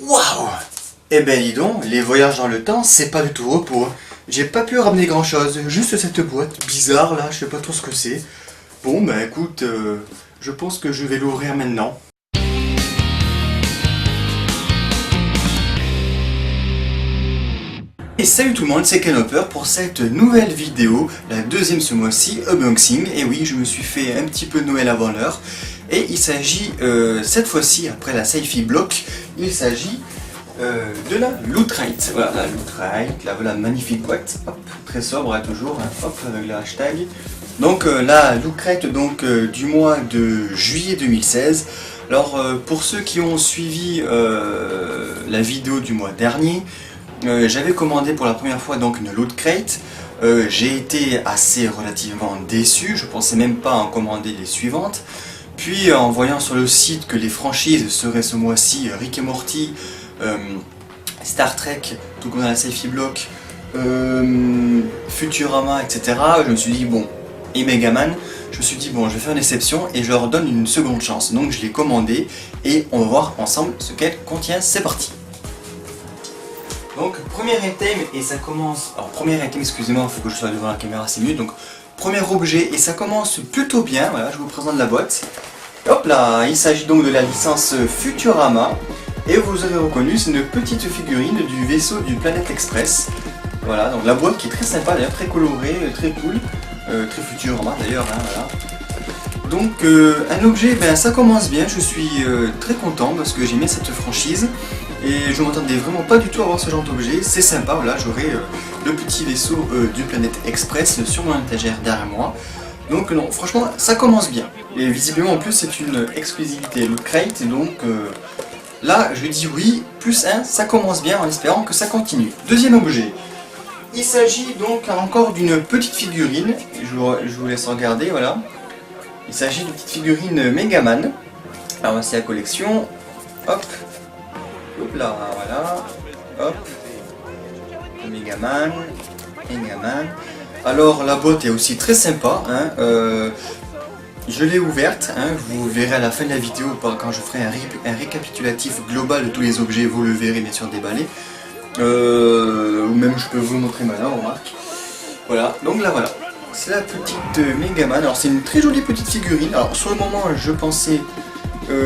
Waouh! Eh ben dis donc, les voyages dans le temps, c'est pas du tout repos. J'ai pas pu ramener grand chose, juste cette boîte bizarre là, je sais pas trop ce que c'est. Bon bah écoute, je pense que je vais l'ouvrir maintenant. Et salut tout le monde, c'est Ken Hopper pour cette nouvelle vidéo, la deuxième ce mois-ci, unboxing. Et oui, je me suis fait un petit peu de Noël avant l'heure. Et il s'agit, cette fois-ci, après la Sci-Fi Block, il s'agit de la Loot Crate. Voilà, la Loot Crate, la voilà, magnifique boîte, hop, très sobre, hein, toujours, hein, hop, avec le hashtag. Donc la Loot Crate donc, du mois de juillet 2016. Alors pour ceux qui ont suivi la vidéo du mois dernier, j'avais commandé pour la première fois donc une Loot Crate. J'ai été assez relativement déçu, je pensais même pas en commander les suivantes. Puis en voyant sur le site que les franchises seraient ce mois-ci Rick et Morty, Star Trek, tout comme dans la Sci-Fi Block, Futurama, etc. Je me suis dit bon, et Megaman, je me suis dit bon, je vais faire une exception et je leur donne une seconde chance. Donc je l'ai commandé et on va voir ensemble ce qu'elle contient, c'est parti. Donc premier item et ça commence, alors premier item excusez-moi, il faut que je sois devant la caméra, c'est mieux. Donc premier objet et ça commence plutôt bien, voilà, je vous présente la boîte. Hop là, il s'agit donc de la licence Futurama. Et vous aurez reconnu, c'est une petite figurine du vaisseau du Planet Express. Voilà, donc la boîte qui est très sympa d'ailleurs, très colorée, très cool, très Futurama d'ailleurs, hein, voilà. Donc un objet, ben ça commence bien, je suis très content parce que j'aimais cette franchise. Et je ne m'attendais vraiment pas du tout à avoir ce genre d'objet, c'est sympa, voilà, j'aurai le petit vaisseau du Planet Express sur mon étagère derrière moi. Donc non, franchement, ça commence bien. Et visiblement en plus c'est une exclusivité Loot Crate, donc là je dis oui, plus 1, ça commence bien en espérant que ça continue. Deuxième objet, il s'agit donc encore d'une petite figurine, je vous laisse regarder, voilà. Il s'agit d'une petite figurine Megaman. Alors voici la collection, hop. Hop là, voilà, hop, Megaman. Alors la boîte est aussi très sympa, hein, je l'ai ouverte, hein, vous verrez à la fin de la vidéo quand je ferai un récapitulatif global de tous les objets, vous le verrez bien sûr déballé. Ou même je peux vous montrer maintenant, remarque. Voilà, donc là voilà, c'est la petite Megaman. Alors c'est une très jolie petite figurine, alors sur le moment je pensais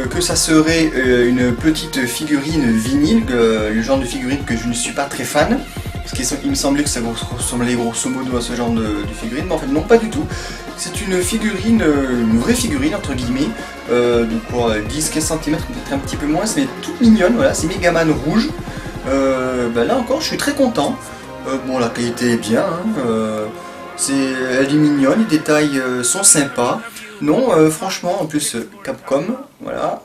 que ça serait une petite figurine vinyle, le genre de figurine que je ne suis pas très fan, parce qu'il me semblait que ça ressemblait grosso modo à ce genre de figurine, mais en fait non, pas du tout. C'est une figurine, une vraie figurine entre guillemets, donc pour 10-15 cm, peut-être un petit peu moins, mais toute mignonne, voilà, c'est Megaman rouge. Là encore je suis très content, bon la qualité est bien, hein, elle est mignonne, les détails sont sympas. Non, franchement, en plus Capcom, voilà.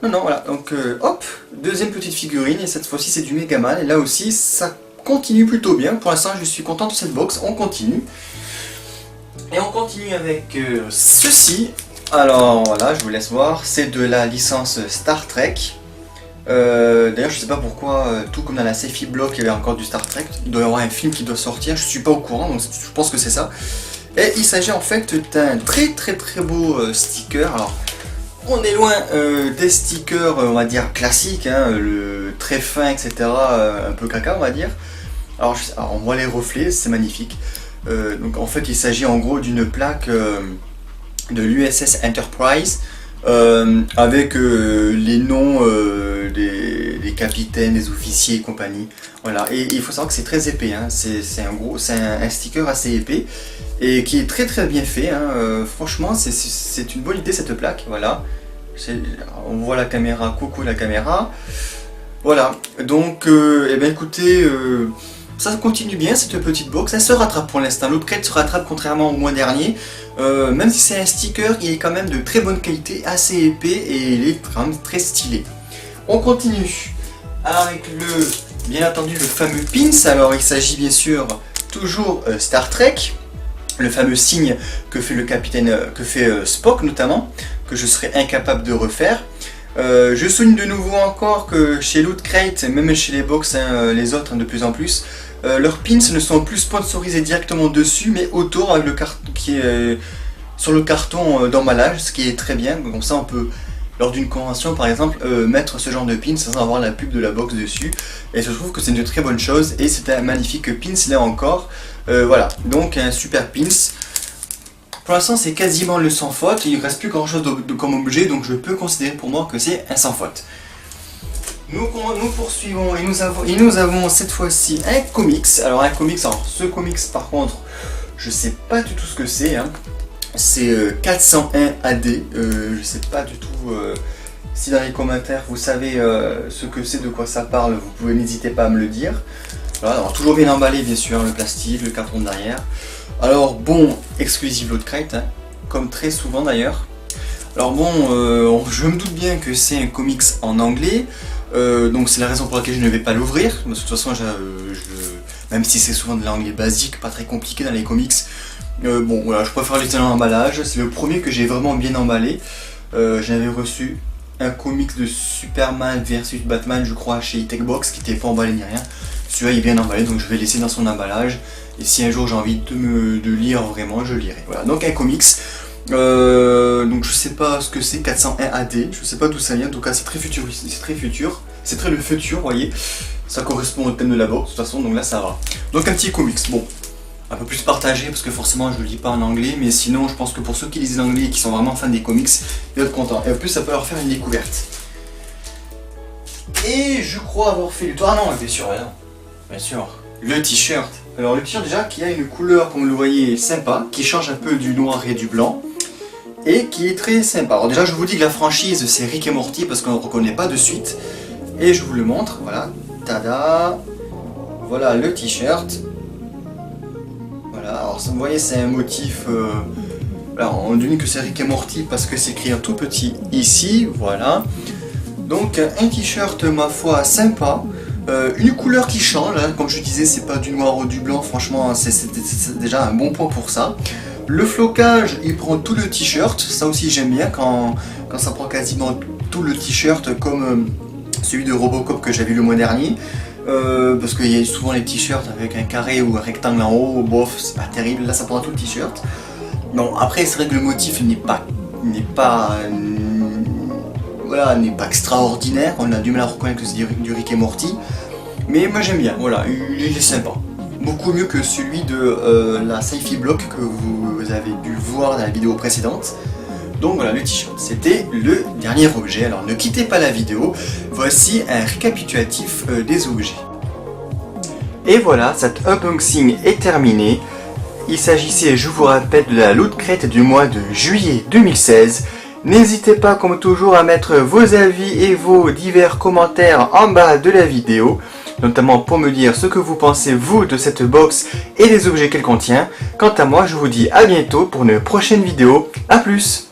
Non, voilà, donc hop, deuxième petite figurine, et cette fois-ci c'est du Megaman, et là aussi ça continue plutôt bien. Pour l'instant je suis content de cette box, on continue. Et on continue avec ceci. Alors voilà, je vous laisse voir, c'est de la licence Star Trek. D'ailleurs je sais pas pourquoi, tout comme dans la Sci-Fi Block il y avait encore du Star Trek, il doit y avoir un film qui doit sortir, je suis pas au courant, donc je pense que c'est ça. Et il s'agit en fait d'un très beau sticker. Alors on est loin des stickers on va dire classiques, hein, le très fin etc, un peu caca on va dire. Alors on voit les reflets, c'est magnifique. Donc en fait il s'agit en gros d'une plaque de l'USS Enterprise avec les noms des capitaines, des officiers et compagnie. Voilà, et il faut savoir que c'est très épais, hein. C'est un sticker assez épais et qui est très bien fait, hein. Franchement c'est une bonne idée cette plaque, voilà. On voit la caméra, coucou la caméra. Voilà, donc eh bien écoutez, ça continue bien cette petite box, elle se rattrape pour l'instant, l'autre crête se rattrape contrairement au mois dernier. Même si c'est un sticker, il est quand même de très bonne qualité, assez épais et il est quand même très stylé. On continue avec bien entendu le fameux pins. Alors il s'agit bien sûr toujours Star Trek, le fameux signe que fait le capitaine, que fait Spock notamment, que je serais incapable de refaire. Je souligne de nouveau encore que chez Loot Crate, même chez les box, hein, les autres hein, de plus en plus, leurs pins ne sont plus sponsorisés directement dessus, mais autour avec le carton qui est sur le carton d'emballage, ce qui est très bien. Comme ça on peut lors d'une convention par exemple, mettre ce genre de pin sans avoir la pub de la box dessus. Et je trouve que c'est une très bonne chose et c'est un magnifique pins là encore. Voilà, donc un super pins. Pour l'instant c'est quasiment le sans faute, il ne reste plus grand chose comme objet, donc je peux considérer pour moi que c'est un sans faute. Nous poursuivons et nous avons cette fois-ci un comics. Alors un comics, alors ce comics par contre, je sais pas du tout ce que c'est. Hein. C'est 401 AD. Je sais pas du tout si dans les commentaires vous savez ce que c'est, de quoi ça parle. Vous pouvez, n'hésitez pas à me le dire. Voilà, alors toujours bien emballé bien sûr, le plastique, le carton derrière. Alors bon, exclusive Loot Crate, hein, comme très souvent d'ailleurs. Alors bon, je me doute bien que c'est un comics en anglais. Donc c'est la raison pour laquelle je ne vais pas l'ouvrir, parce que de toute façon, même si c'est souvent de l'anglais basique, pas très compliqué dans les comics, bon voilà, je préfère les tenir en emballage. C'est le premier que j'ai vraiment bien emballé. J'avais reçu un comics de Superman versus Batman, je crois, chez Techbox, qui n'était pas emballé ni rien. Celui-là il est bien emballé, donc je vais laisser dans son emballage. Et si un jour j'ai envie de lire vraiment, je lirai. Voilà, donc un comics. Donc je sais pas ce que c'est, 401 AD, je sais pas d'où ça vient, en tout cas c'est très futuriste, c'est très le futur, vous voyez, ça correspond au thème de la box de toute façon, donc là ça va. Donc un petit comics, bon, un peu plus partagé parce que forcément je le lis pas en anglais, mais sinon je pense que pour ceux qui lisent l'anglais et qui sont vraiment fans des comics, ils vont être contents, et en plus ça peut leur faire une découverte. Et je crois avoir fait le tour, ah non, bien sûr, le t-shirt. Alors le t-shirt déjà qui a une couleur, comme vous le voyez, sympa, qui change un peu du noir et du blanc, et qui est très sympa. Alors déjà je vous dis que la franchise c'est Rick et Morty parce qu'on ne reconnaît pas de suite, et je vous le montre, voilà, tada, voilà le t-shirt. Voilà, alors vous voyez c'est un motif, alors on devine que c'est Rick et Morty parce que c'est écrit en tout petit ici, voilà. Donc un t-shirt ma foi sympa. Une couleur qui change, hein. Comme je disais, c'est pas du noir ou du blanc, franchement c'est déjà un bon point pour ça. Le flocage, il prend tout le t-shirt, ça aussi j'aime bien quand ça prend quasiment tout le t-shirt, comme celui de Robocop que j'avais vu le mois dernier. Parce qu'il y a souvent les t-shirts avec un carré ou un rectangle en haut, bof, c'est pas terrible, là ça prend tout le t-shirt. Bon, après c'est vrai que le motif n'est pas extraordinaire, on a du mal à reconnaître que c'est du Rick et Morty, mais moi j'aime bien, voilà, il est sympa. Beaucoup mieux que celui de la Sci-Fi Block que vous avez dû voir dans la vidéo précédente. Donc voilà, le t-shirt, c'était le dernier objet. Alors ne quittez pas la vidéo, voici un récapitulatif des objets. Et voilà, cet unboxing est terminé. Il s'agissait, je vous rappelle, de la Loot Crate du mois de juillet 2016. N'hésitez pas comme toujours à mettre vos avis et vos divers commentaires en bas de la vidéo, notamment pour me dire ce que vous pensez vous de cette box et des objets qu'elle contient. Quant à moi, je vous dis à bientôt pour une prochaine vidéo. A plus!